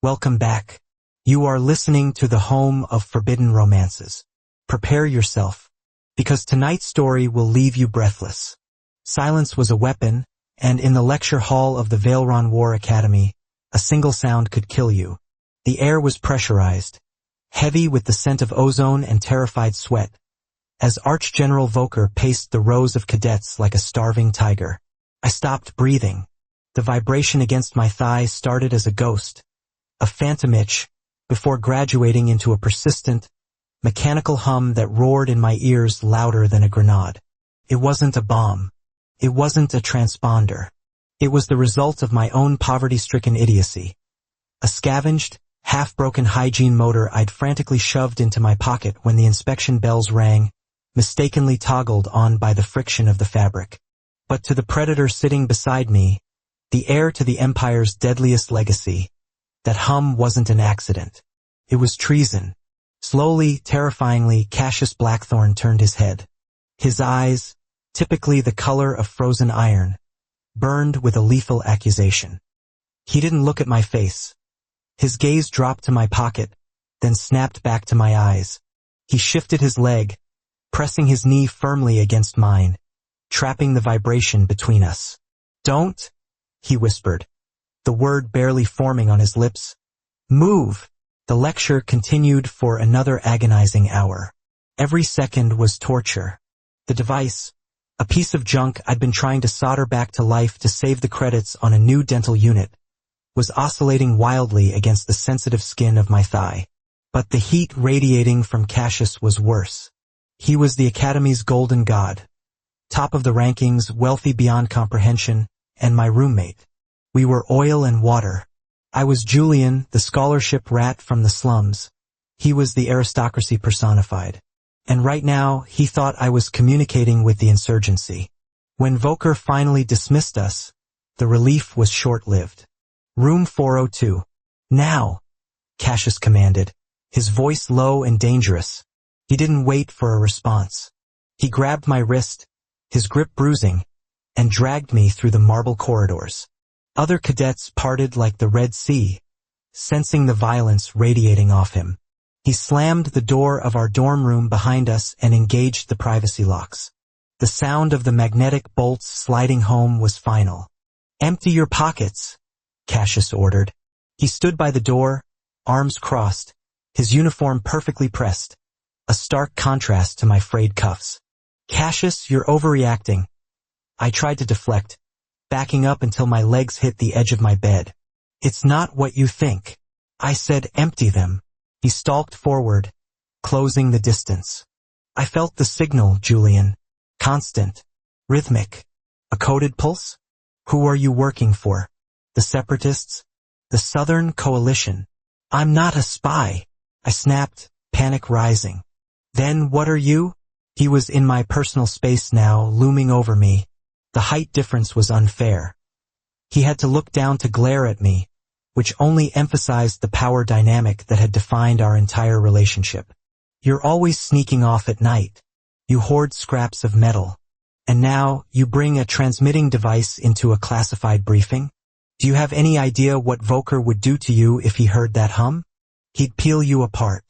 Welcome back. You are listening to the home of forbidden romances. Prepare yourself, because tonight's story will leave you breathless. Silence was a weapon, and in the lecture hall of the Valeron War Academy, a single sound could kill you. The air was pressurized, heavy with the scent of ozone and terrified sweat, as Arch-General Volker paced the rows of cadets like a starving tiger. I stopped breathing. The vibration against my thigh started as a ghost, a phantom itch, before graduating into a persistent, mechanical hum that roared in my ears louder than a grenade. It wasn't a bomb. It wasn't a transponder. It was the result of my own poverty-stricken idiocy. A scavenged, half-broken hygiene motor I'd frantically shoved into my pocket when the inspection bells rang, mistakenly toggled on by the friction of the fabric. But to the predator sitting beside me, the heir to the Empire's deadliest legacy, that hum wasn't an accident. It was treason. Slowly, terrifyingly, Cassius Blackthorne turned his head. His eyes, typically the color of frozen iron, burned with a lethal accusation. He didn't look at my face. His gaze dropped to my pocket, then snapped back to my eyes. He shifted his leg, pressing his knee firmly against mine, trapping the vibration between us. "Don't," he whispered, the word barely forming on his lips. "Move." The lecture continued for another agonizing hour. Every second was torture. The device, a piece of junk I'd been trying to solder back to life to save the credits on a new dental unit, was oscillating wildly against the sensitive skin of my thigh. But the heat radiating from Cassius was worse. He was the Academy's golden god, top of the rankings, wealthy beyond comprehension, and my roommate. We were oil and water. I was Julian, the scholarship rat from the slums. He was the aristocracy personified. And right now, he thought I was communicating with the insurgency. When Volker finally dismissed us, the relief was short-lived. "Room 402. Now," Cassius commanded, his voice low and dangerous. He didn't wait for a response. He grabbed my wrist, his grip bruising, and dragged me through the marble corridors. Other cadets parted like the Red Sea, sensing the violence radiating off him. He slammed the door of our dorm room behind us and engaged the privacy locks. The sound of the magnetic bolts sliding home was final. "Empty your pockets," Cassius ordered. He stood by the door, arms crossed, his uniform perfectly pressed, a stark contrast to my frayed cuffs. "Cassius, you're overreacting." I tried to deflect, backing up until my legs hit the edge of my bed. "It's not what you think." I said, "Empty them." He stalked forward, closing the distance. I felt the signal, Julian. Constant. Rhythmic. A coded pulse? "Who are you working for? The Separatists? The Southern Coalition?" "I'm not a spy," I snapped, panic rising. "Then what are you?" He was in my personal space now, looming over me. The height difference was unfair. He had to look down to glare at me, which only emphasized the power dynamic that had defined our entire relationship. "You're always sneaking off at night. You hoard scraps of metal. And now, you bring a transmitting device into a classified briefing? Do you have any idea what Volker would do to you if he heard that hum? He'd peel you apart."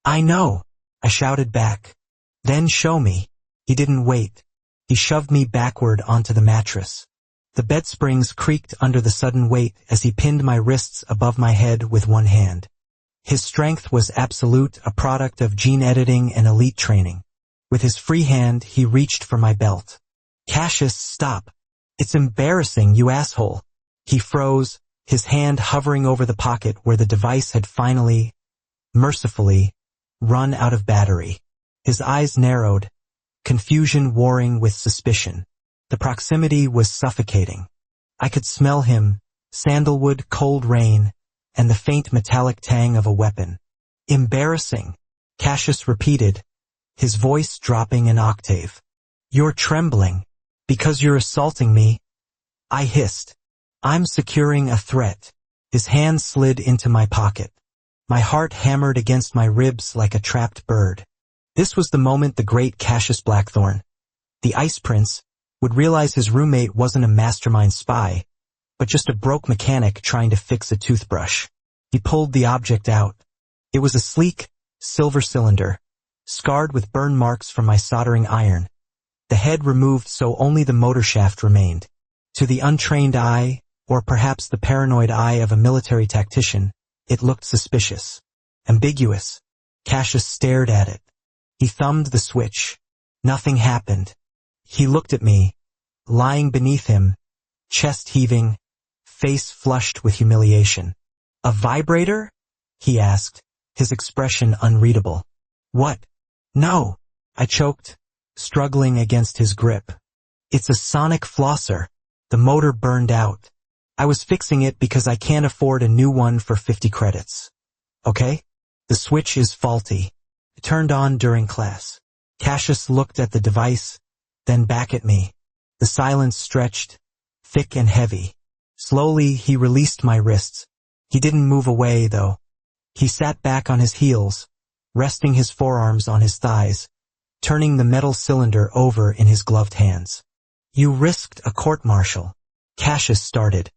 "I know," I shouted back. "Then show me." He didn't wait. He shoved me backward onto the mattress. The bed springs creaked under the sudden weight as he pinned my wrists above my head with one hand. His strength was absolute, a product of gene editing and elite training. With his free hand, he reached for my belt. "Cassius, stop. It's embarrassing, you asshole." He froze, his hand hovering over the pocket where the device had finally, mercifully, run out of battery. His eyes narrowed, confusion warring with suspicion. The proximity was suffocating. I could smell him, sandalwood, cold rain, and the faint metallic tang of a weapon. "Embarrassing," Cassius repeated, his voice dropping an octave. "You're trembling. Because you're assaulting me." I hissed. "I'm securing a threat." His hand slid into my pocket. My heart hammered against my ribs like a trapped bird. This was the moment the great Cassius Blackthorne, the Ice Prince, would realize his roommate wasn't a mastermind spy, but just a broke mechanic trying to fix a toothbrush. He pulled the object out. It was a sleek, silver cylinder, scarred with burn marks from my soldering iron. The head removed so only the motor shaft remained. To the untrained eye, or perhaps the paranoid eye of a military tactician, it looked suspicious. Ambiguous. Cassius stared at it. He thumbed the switch. Nothing happened. He looked at me, lying beneath him, chest heaving, face flushed with humiliation. "A vibrator?" he asked, his expression unreadable. "What?" "No," I choked, struggling against his grip. "It's a sonic flosser. The motor burned out. I was fixing it because I can't afford a new one for 50 credits. Okay? The switch is faulty. It turned on during class." Cassius looked at the device, then back at me. The silence stretched, thick and heavy. Slowly, he released my wrists. He didn't move away, though. He sat back on his heels, resting his forearms on his thighs, turning the metal cylinder over in his gloved hands. "You risked a court-martial," Cassius started,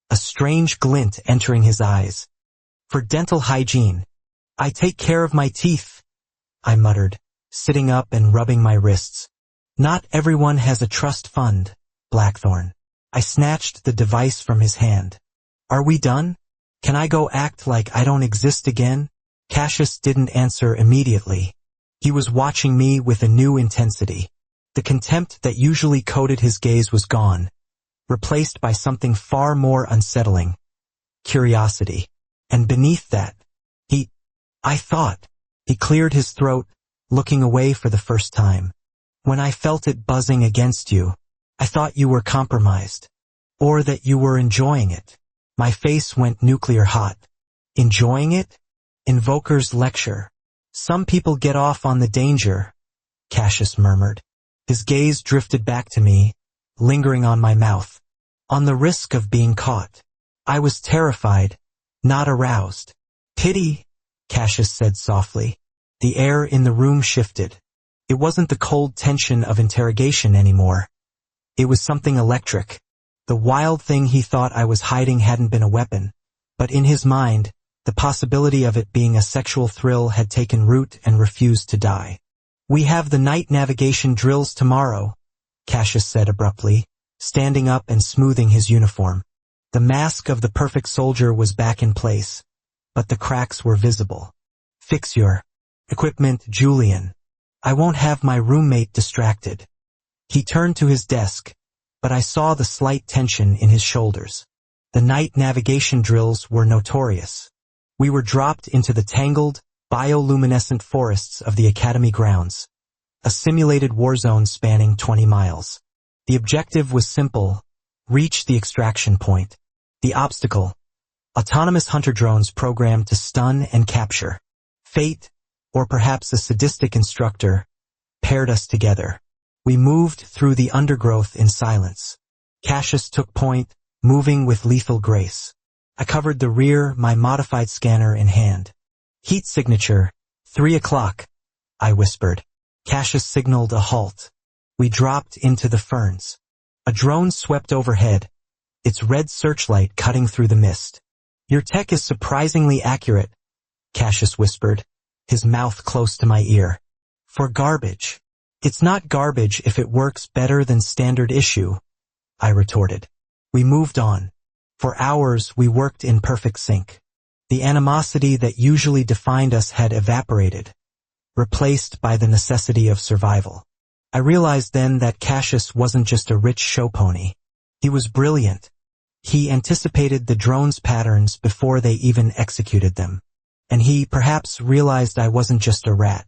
a strange glint entering his eyes. "For dental hygiene. I take care of my teeth," I muttered, sitting up and rubbing my wrists. "Not everyone has a trust fund, Blackthorn." I snatched the device from his hand. "Are we done? Can I go act like I don't exist again?" Cassius didn't answer immediately. He was watching me with a new intensity. The contempt that usually coated his gaze was gone, replaced by something far more unsettling. Curiosity. And beneath that, I thought. He cleared his throat, looking away for the first time. "When I felt it buzzing against you, I thought you were compromised. Or that you were enjoying it." My face went nuclear hot. "Enjoying it?" Invoker's lecture. "Some people get off on the danger," Cassius murmured. His gaze drifted back to me, lingering on my mouth. "On the risk of being caught." I was terrified, not aroused. "Pity," Cassius said softly. The air in the room shifted. It wasn't the cold tension of interrogation anymore. It was something electric. The wild thing he thought I was hiding hadn't been a weapon, but in his mind, the possibility of it being a sexual thrill had taken root and refused to die. "We have the night navigation drills tomorrow," Cassius said abruptly, standing up and smoothing his uniform. The mask of the perfect soldier was back in place, but the cracks were visible. "Fix your equipment, Julian. I won't have my roommate distracted." He turned to his desk, but I saw the slight tension in his shoulders. The night navigation drills were notorious. We were dropped into the tangled, bioluminescent forests of the Academy grounds, a simulated war zone spanning 20 miles. The objective was simple: reach the extraction point. The obstacle: autonomous hunter drones programmed to stun and capture. Fate, or perhaps a sadistic instructor, paired us together. We moved through the undergrowth in silence. Cassius took point, moving with lethal grace. I covered the rear, my modified scanner in hand. "Heat signature, 3 o'clock, I whispered. Cassius signaled a halt. We dropped into the ferns. A drone swept overhead, its red searchlight cutting through the mist. "Your tech is surprisingly accurate," Cassius whispered, his mouth close to my ear. "For garbage." "It's not garbage if it works better than standard issue," I retorted. We moved on. For hours we worked in perfect sync. The animosity that usually defined us had evaporated, replaced by the necessity of survival. I realized then that Cassius wasn't just a rich show pony. He was brilliant. He anticipated the drone's patterns before they even executed them. And he perhaps realized I wasn't just a rat.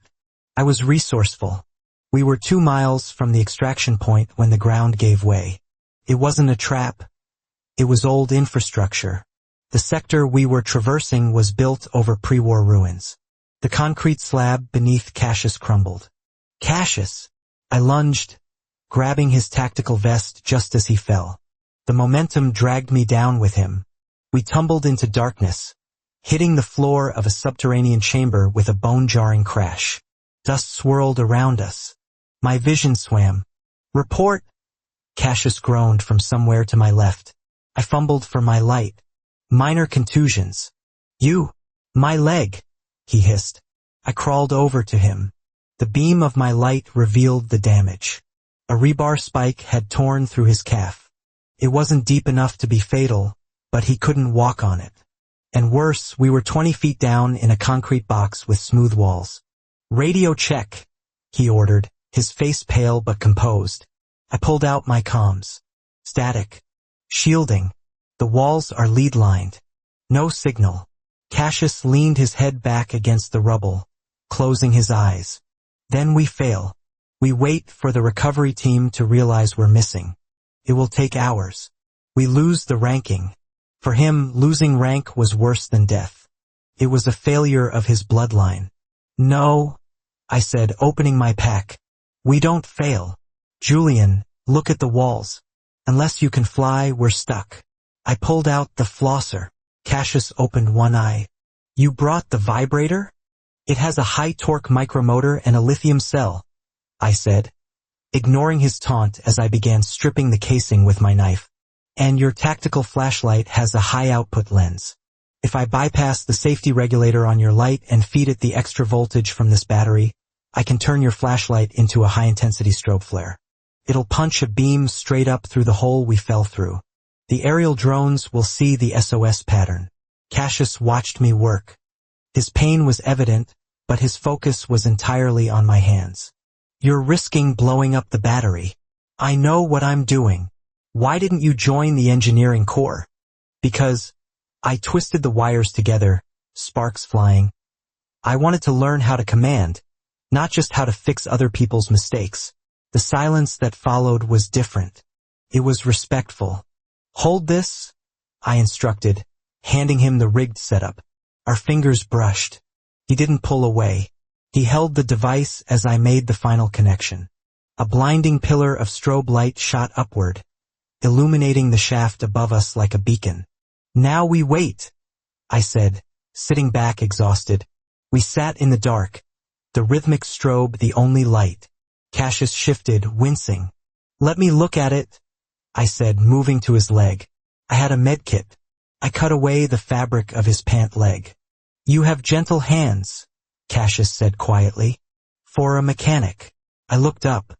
I was resourceful. We were 2 miles from the extraction point when the ground gave way. It wasn't a trap. It was old infrastructure. The sector we were traversing was built over pre-war ruins. The concrete slab beneath Cassius crumbled. "Cassius!" I lunged, grabbing his tactical vest just as he fell. The momentum dragged me down with him. We tumbled into darkness, hitting the floor of a subterranean chamber with a bone-jarring crash. Dust swirled around us. My vision swam. "Report!" Cassius groaned from somewhere to my left. I fumbled for my light. "Minor contusions." You! My leg! He hissed. I crawled over to him. The beam of my light revealed the damage. A rebar spike had torn through his calf. It wasn't deep enough to be fatal, but he couldn't walk on it. And worse, we were 20 feet down in a concrete box with smooth walls. Radio check, he ordered, his face pale but composed. I pulled out my comms. Static. Shielding. The walls are lead-lined. No signal. Cassius leaned his head back against the rubble, closing his eyes. Then we fail. We wait for the recovery team to realize we're missing. It will take hours. We lose the ranking. For him, losing rank was worse than death. It was a failure of his bloodline. No, I said, opening my pack. We don't fail. Julian, look at the walls. Unless you can fly, we're stuck. I pulled out the Flosser. Cassius opened one eye. You brought the vibrator? It has a high-torque micromotor and a lithium cell, I said, ignoring his taunt as I began stripping the casing with my knife. And your tactical flashlight has a high-output lens. If I bypass the safety regulator on your light and feed it the extra voltage from this battery, I can turn your flashlight into a high-intensity strobe flare. It'll punch a beam straight up through the hole we fell through. The aerial drones will see the SOS pattern. Cassius watched me work. His pain was evident, but his focus was entirely on my hands. You're risking blowing up the battery. I know what I'm doing. Why didn't you join the engineering corps? Because I twisted the wires together, sparks flying. I wanted to learn how to command, not just how to fix other people's mistakes. The silence that followed was different. It was respectful. Hold this, I instructed, handing him the rigged setup. Our fingers brushed. He didn't pull away. He held the device as I made the final connection. A blinding pillar of strobe light shot upward, illuminating the shaft above us like a beacon. Now we wait, I said, sitting back exhausted. We sat in the dark, the rhythmic strobe the only light. Cassius shifted, wincing. Let me look at it, I said, moving to his leg. I had a medkit. I cut away the fabric of his pant leg. You have gentle hands, Cassius said quietly. For a mechanic. I looked up.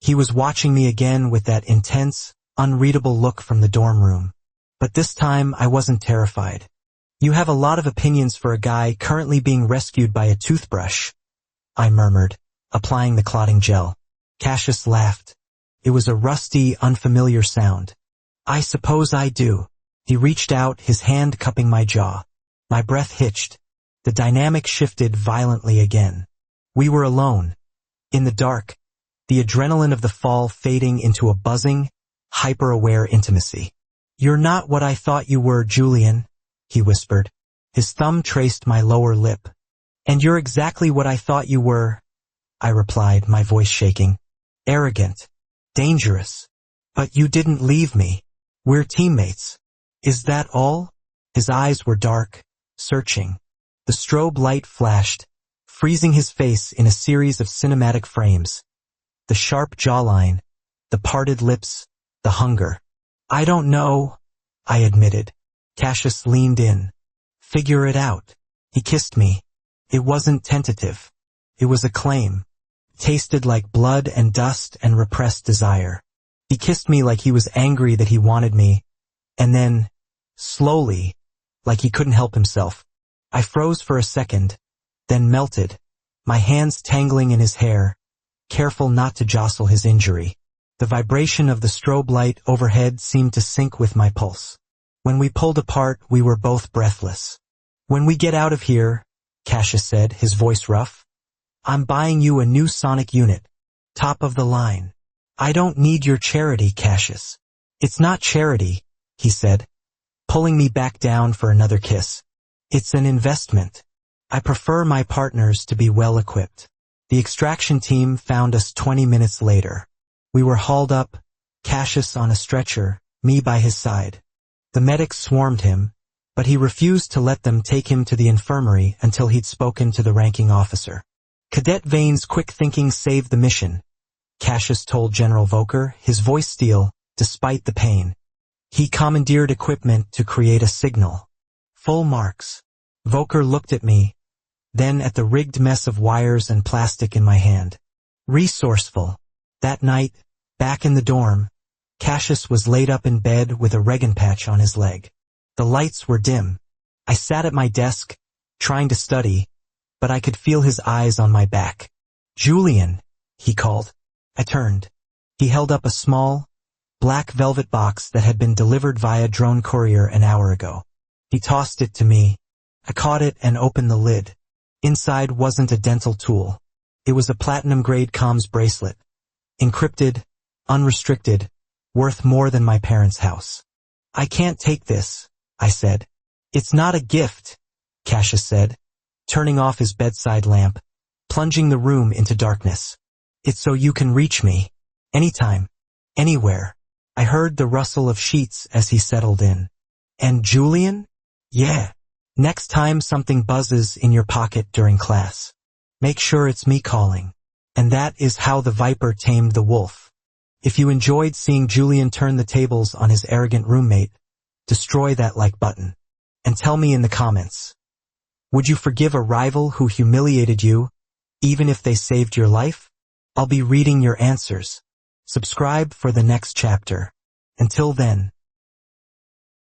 He was watching me again with that intense, unreadable look from the dorm room. But this time I wasn't terrified. You have a lot of opinions for a guy currently being rescued by a toothbrush, I murmured, applying the clotting gel. Cassius laughed. It was a rusty, unfamiliar sound. I suppose I do. He reached out, his hand cupping my jaw. My breath hitched. The dynamic shifted violently again. We were alone. In the dark, the adrenaline of the fall fading into a buzzing, hyper-aware intimacy. You're not what I thought you were, Julian, he whispered. His thumb traced my lower lip. And you're exactly what I thought you were, I replied, my voice shaking. Arrogant. Dangerous. But you didn't leave me. We're teammates. Is that all? His eyes were dark, searching. The strobe light flashed, freezing his face in a series of cinematic frames. The sharp jawline, the parted lips, the hunger. I don't know, I admitted. Cassius leaned in. Figure it out. He kissed me. It wasn't tentative. It was a claim. Tasted like blood and dust and repressed desire. He kissed me like he was angry that he wanted me, and then, slowly, like he couldn't help himself. I froze for a second, then melted, my hands tangling in his hair, careful not to jostle his injury. The vibration of the strobe light overhead seemed to sync with my pulse. When we pulled apart, we were both breathless. When we get out of here, Cassius said, his voice rough, I'm buying you a new sonic unit. Top of the line. I don't need your charity, Cassius. It's not charity, he said, pulling me back down for another kiss. It's an investment. I prefer my partners to be well equipped. The extraction team found us 20 minutes later. We were hauled up, Cassius on a stretcher, me by his side. The medics swarmed him, but he refused to let them take him to the infirmary until he'd spoken to the ranking officer. Cadet Vane's quick thinking saved the mission, Cassius told General Volker, his voice steel, despite the pain. He commandeered equipment to create a signal. Full marks. Volker looked at me, then at the rigged mess of wires and plastic in my hand. Resourceful. That night, back in the dorm, Cassius was laid up in bed with a Regan patch on his leg. The lights were dim. I sat at my desk, trying to study, but I could feel his eyes on my back. "Julian," he called. I turned. He held up a small, black velvet box that had been delivered via drone courier an hour ago. He tossed it to me. I caught it and opened the lid. Inside wasn't a dental tool. It was a platinum-grade comms bracelet. Encrypted, unrestricted, worth more than my parents' house. "I can't take this," I said. "It's not a gift," Cassius said, turning off his bedside lamp, plunging the room into darkness. "It's so you can reach me. Anytime. Anywhere." I heard the rustle of sheets as he settled in. "And Julian?" "Yeah. Next time something buzzes in your pocket during class, make sure it's me calling." And that is how the viper tamed the wolf. If you enjoyed seeing Julian turn the tables on his arrogant roommate, destroy that like button. And tell me in the comments, would you forgive a rival who humiliated you, even if they saved your life? I'll be reading your answers. Subscribe for the next chapter. Until then.